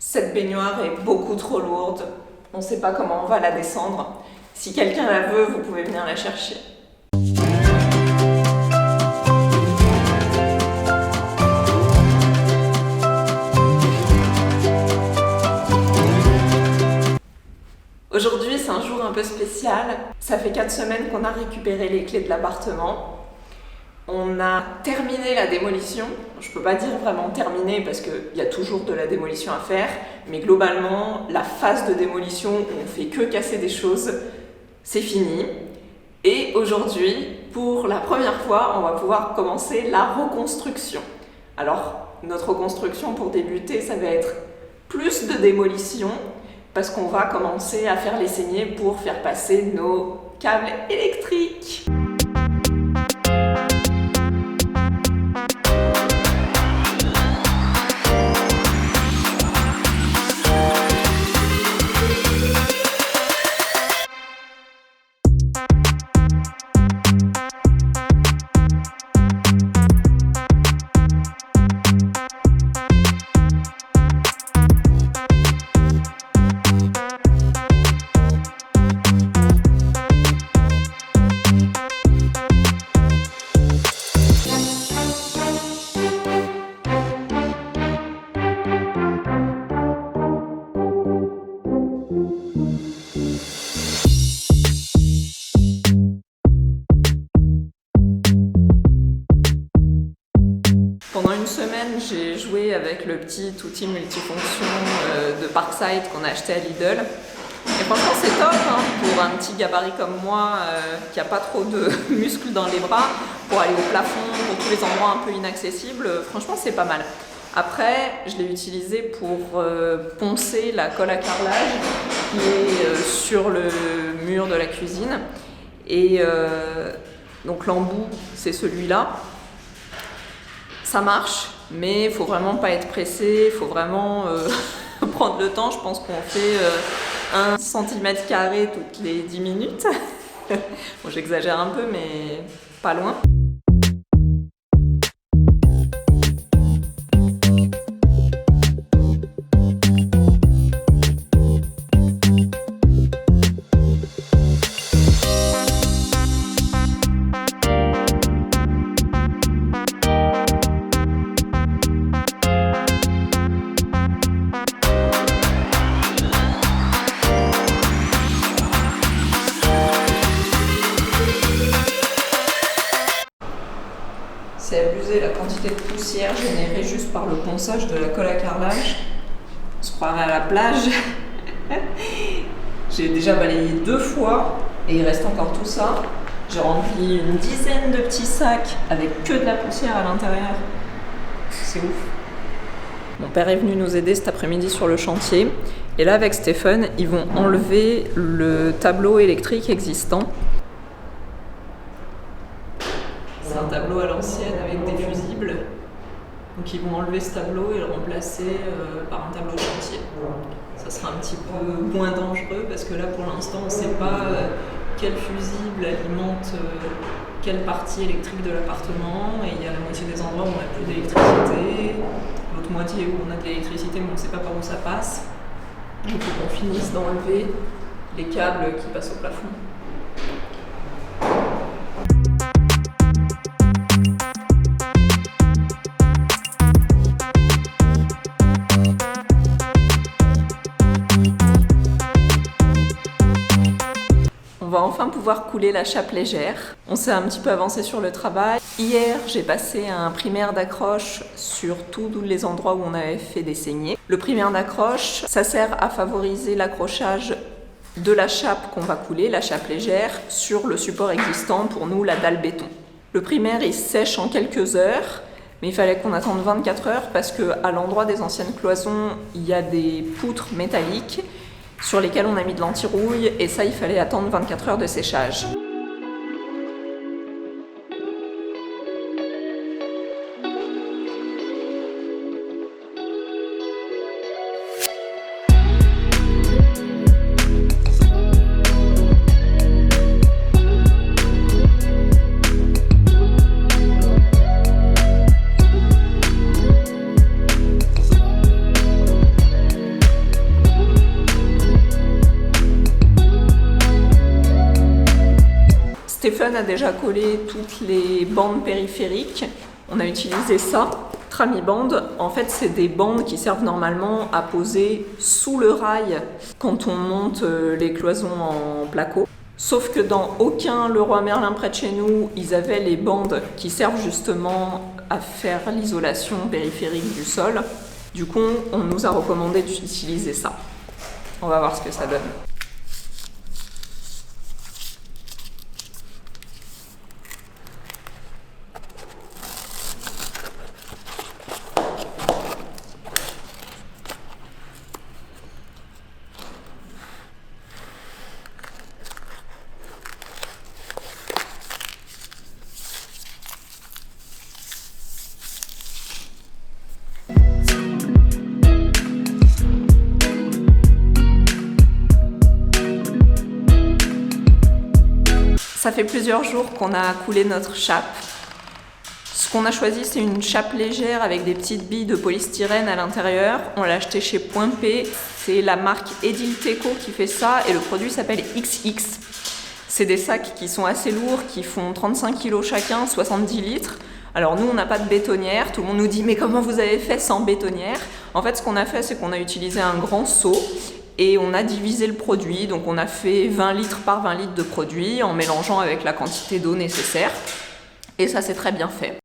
Cette baignoire est beaucoup trop lourde. On ne sait pas comment on va la descendre. Si quelqu'un la veut, vous pouvez venir la chercher. Aujourd'hui, c'est un jour un peu spécial. Ça fait 4 semaines qu'on a récupéré les clés de l'appartement. On a terminé la démolition. Je peux pas dire vraiment terminé parce qu'il y a toujours de la démolition à faire, mais globalement, la phase de démolition où on fait que casser des choses, c'est fini. Et aujourd'hui, pour la première fois, on va pouvoir commencer la reconstruction. Alors, notre reconstruction pour débuter, ça va être plus de démolition parce qu'on va commencer à faire les saignées pour faire passer nos câbles électriques. Pendant une semaine, j'ai joué avec le petit outil multifonction de Parkside qu'on a acheté à Lidl. Et franchement, c'est top pour un petit gabarit comme moi qui n'a pas trop de muscles dans les bras, pour aller au plafond, pour tous les endroits un peu inaccessibles. Franchement, c'est pas mal. Après, je l'ai utilisé pour poncer la colle à carrelage qui est sur le mur de la cuisine. Et donc l'embout, c'est celui-là. Ça marche, mais il faut vraiment pas être pressé, il faut vraiment prendre le temps. Je pense qu'on fait 1 cm² toutes les 10 minutes. Bon, j'exagère un peu, mais pas loin. C'est abusé la quantité de poussière générée juste par le ponçage de la colle à carrelage. On se croirait à la plage. J'ai déjà balayé 2 fois et il reste encore tout ça. J'ai rempli une dizaine de petits sacs avec que de la poussière à l'intérieur. C'est ouf. Mon père est venu nous aider cet après-midi sur le chantier. Et là, avec Stéphane, ils vont enlever le tableau électrique existant. C'est un tableau à l'ancienne avec des fusibles. Donc ils vont enlever ce tableau et le remplacer par un tableau de chantier. Ça sera un petit peu moins dangereux parce que là pour l'instant on ne sait pas quel fusible alimente quelle partie électrique de l'appartement, et il y a la moitié des endroits où on n'a plus d'électricité, l'autre moitié où on a de l'électricité mais on ne sait pas par où ça passe. Donc il faut qu'on finisse d'enlever les câbles qui passent au plafond. On va enfin pouvoir couler la chape légère. On s'est un petit peu avancé sur le travail. Hier, j'ai passé un primaire d'accroche sur tous les endroits où on avait fait des saignées. Le primaire d'accroche, ça sert à favoriser l'accrochage de la chape qu'on va couler, la chape légère, sur le support existant, pour nous la dalle béton. Le primaire, il sèche en quelques heures, mais il fallait qu'on attende 24 heures parce qu'à l'endroit des anciennes cloisons, il y a des poutres métalliques sur lesquelles on a mis de l'anti-rouille, et ça, il fallait attendre 24 heures de séchage. Stéphane a déjà collé toutes les bandes périphériques. On a utilisé ça, Tramiband. En fait, c'est des bandes qui servent normalement à poser sous le rail quand on monte les cloisons en placo. Sauf que dans aucun Leroy Merlin près de chez nous, ils avaient les bandes qui servent justement à faire l'isolation périphérique du sol. Du coup, on nous a recommandé d'utiliser ça. On va voir ce que ça donne. Ça fait plusieurs jours qu'on a coulé notre chape. Ce qu'on a choisi, c'est une chape légère avec des petites billes de polystyrène à l'intérieur. On l'a acheté chez Point P. C'est la marque Edilteco qui fait ça et le produit s'appelle XX. C'est des sacs qui sont assez lourds, qui font 35 kg chacun, 70 litres. Alors nous, on n'a pas de bétonnière. Tout le monde nous dit « mais comment vous avez fait sans bétonnière ?» En fait, ce qu'on a fait, c'est qu'on a utilisé un grand seau et on a divisé le produit. Donc on a fait 20 litres par 20 litres de produit en mélangeant avec la quantité d'eau nécessaire. Et ça, c'est très bien fait.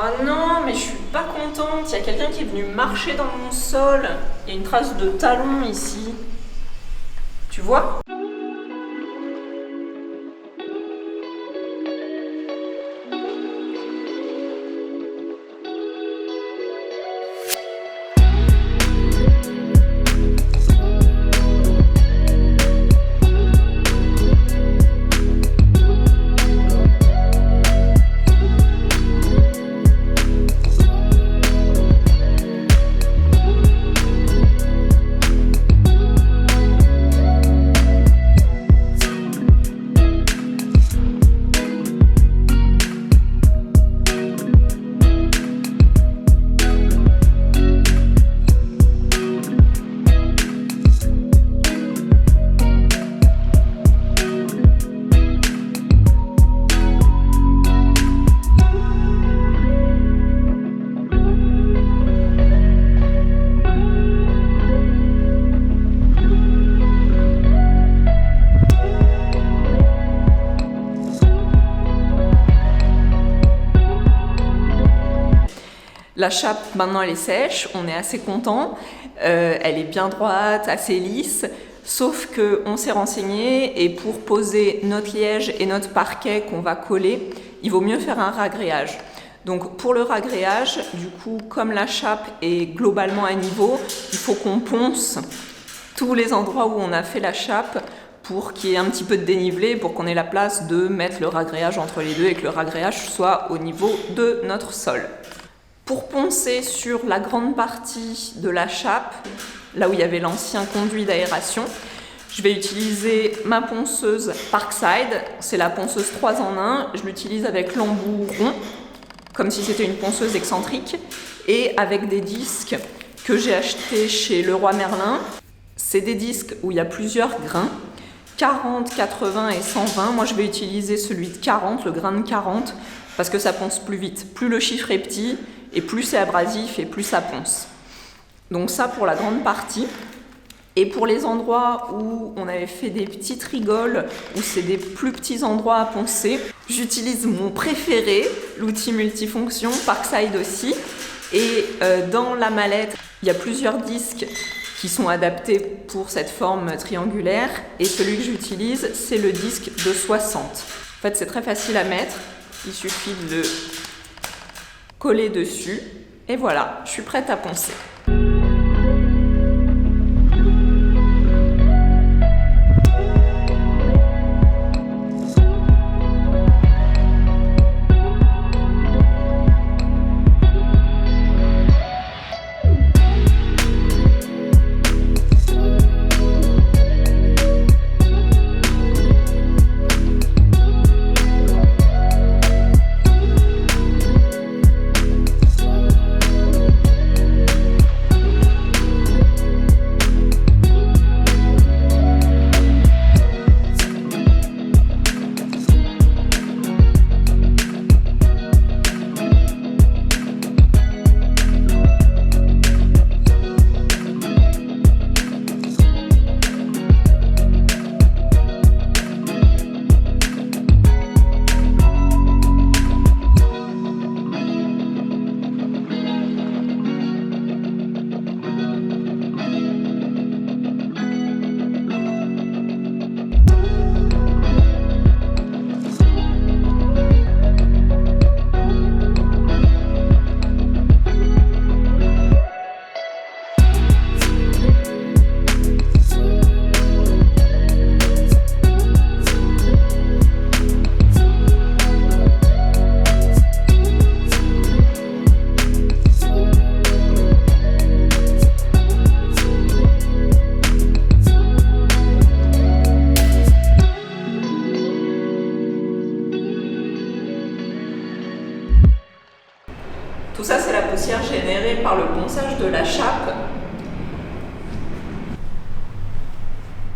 Oh non, mais je suis pas contente. Il y a quelqu'un qui est venu marcher dans mon sol. Il y a une trace de talon ici. Tu vois ? La chape, maintenant, elle est sèche, on est assez content. Elle est bien droite, assez lisse. Sauf qu'on s'est renseigné et pour poser notre liège et notre parquet qu'on va coller, il vaut mieux faire un ragréage. Donc pour le ragréage, du coup, comme la chape est globalement à niveau, il faut qu'on ponce tous les endroits où on a fait la chape pour qu'il y ait un petit peu de dénivelé, pour qu'on ait la place de mettre le ragréage entre les deux et que le ragréage soit au niveau de notre sol. Pour poncer sur la grande partie de la chape, là où il y avait l'ancien conduit d'aération, je vais utiliser ma ponceuse Parkside, c'est la ponceuse 3 en 1, je l'utilise avec l'embout rond, comme si c'était une ponceuse excentrique, et avec des disques que j'ai achetés chez Leroy Merlin. C'est des disques où il y a plusieurs grains, 40, 80 et 120. Moi je vais utiliser celui de 40, le grain de 40, parce que ça ponce plus vite. Plus le chiffre est petit, et plus c'est abrasif, et plus ça ponce. Donc ça pour la grande partie. Et pour les endroits où on avait fait des petites rigoles, où c'est des plus petits endroits à poncer, j'utilise mon préféré, l'outil multifonction, Parkside aussi. Et dans la mallette, il y a plusieurs disques qui sont adaptés pour cette forme triangulaire. Et celui que j'utilise, c'est le disque de 60. En fait, c'est très facile à mettre. Il suffit de le coller dessus. Et voilà, je suis prête à poncer. Tout ça, c'est la poussière générée par le ponçage de la chape.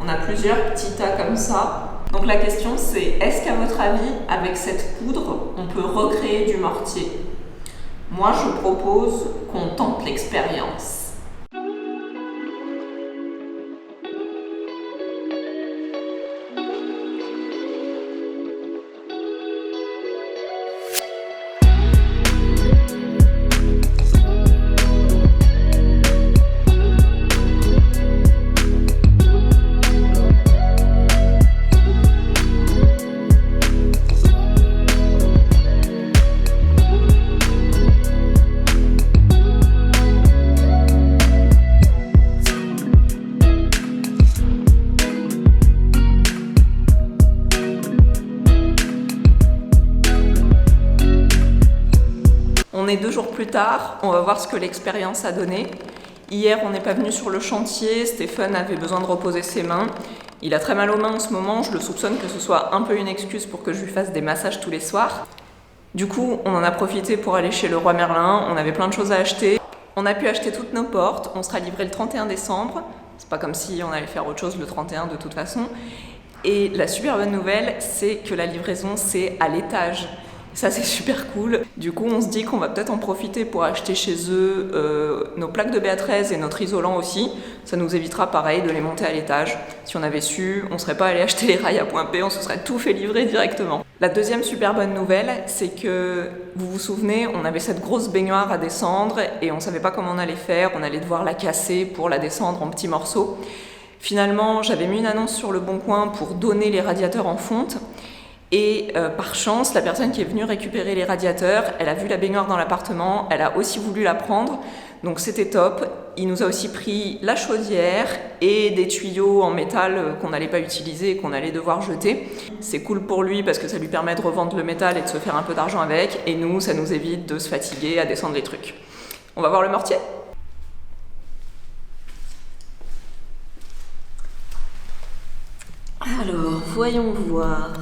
On a plusieurs petits tas comme ça. Donc la question c'est, est-ce qu'à votre avis, avec cette poudre, on peut recréer du mortier? Moi, je propose qu'on tente l'expérience. On est 2 jours plus tard, on va voir ce que l'expérience a donné. Hier, on n'est pas venu sur le chantier, Stéphane avait besoin de reposer ses mains. Il a très mal aux mains en ce moment, je le soupçonne que ce soit un peu une excuse pour que je lui fasse des massages tous les soirs. Du coup, on en a profité pour aller chez Leroy Merlin, on avait plein de choses à acheter. On a pu acheter toutes nos portes, on sera livré le 31 décembre. C'est pas comme si on allait faire autre chose le 31 de toute façon. Et la super bonne nouvelle, c'est que la livraison, c'est à l'étage. Ça, c'est super cool. Du coup, on se dit qu'on va peut-être en profiter pour acheter chez eux nos plaques de BA13 et notre isolant aussi. Ça nous évitera, pareil, de les monter à l'étage. Si on avait su, on serait pas allé acheter les rails à point P, on se serait tout fait livrer directement. La deuxième super bonne nouvelle, c'est que, vous vous souvenez, on avait cette grosse baignoire à descendre et on savait pas comment on allait faire. On allait devoir la casser pour la descendre en petits morceaux. Finalement, j'avais mis une annonce sur Le Bon Coin pour donner les radiateurs en fonte. Et par chance, la personne qui est venue récupérer les radiateurs, elle a vu la baignoire dans l'appartement, elle a aussi voulu la prendre, donc c'était top. Il nous a aussi pris la chaudière et des tuyaux en métal qu'on n'allait pas utiliser et qu'on allait devoir jeter. C'est cool pour lui parce que ça lui permet de revendre le métal et de se faire un peu d'argent avec, et nous, ça nous évite de se fatiguer à descendre les trucs. On va voir le mortier ? Alors, voyons voir.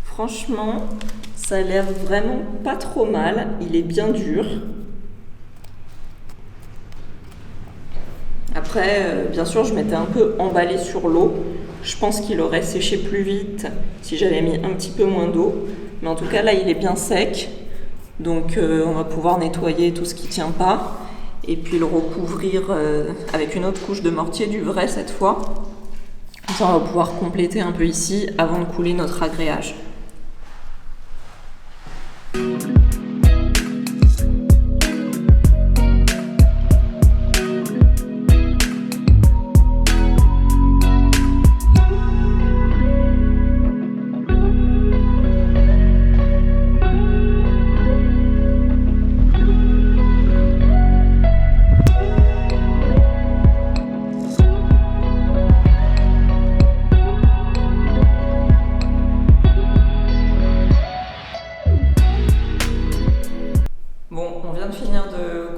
Franchement, ça a l'air vraiment pas trop mal. Il est bien dur. Après, bien sûr, je m'étais un peu emballée sur l'eau. Je pense qu'il aurait séché plus vite si j'avais mis un petit peu moins d'eau. Mais en tout cas, là, il est bien sec. Donc, on va pouvoir nettoyer tout ce qui tient pas. Et puis le recouvrir avec une autre couche de mortier, du vrai cette fois. Comme ça, on va pouvoir compléter un peu ici avant de couler notre agréage.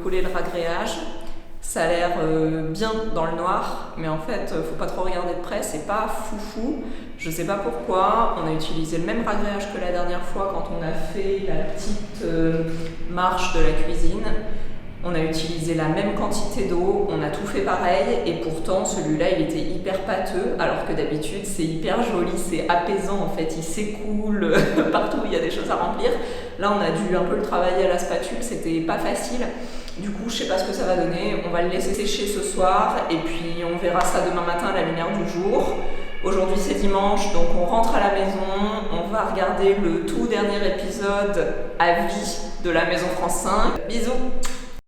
Le ragréage, ça a l'air bien dans le noir, mais en fait faut pas trop regarder de près, c'est pas foufou. Je sais pas pourquoi, on a utilisé le même ragréage que la dernière fois quand on a fait la petite marche de la cuisine. On a utilisé la même quantité d'eau, on a tout fait pareil, et pourtant celui-là il était hyper pâteux, alors que d'habitude c'est hyper joli, c'est apaisant en fait, il s'écoule partout où il y a des choses à remplir. Là on a dû un peu le travailler à la spatule, c'était pas facile. Du coup, je sais pas ce que ça va donner, on va le laisser sécher ce soir et puis on verra ça demain matin à la lumière du jour. Aujourd'hui c'est dimanche, donc on rentre à la maison, on va regarder le tout dernier épisode à vie de la Maison France 5. Bisous!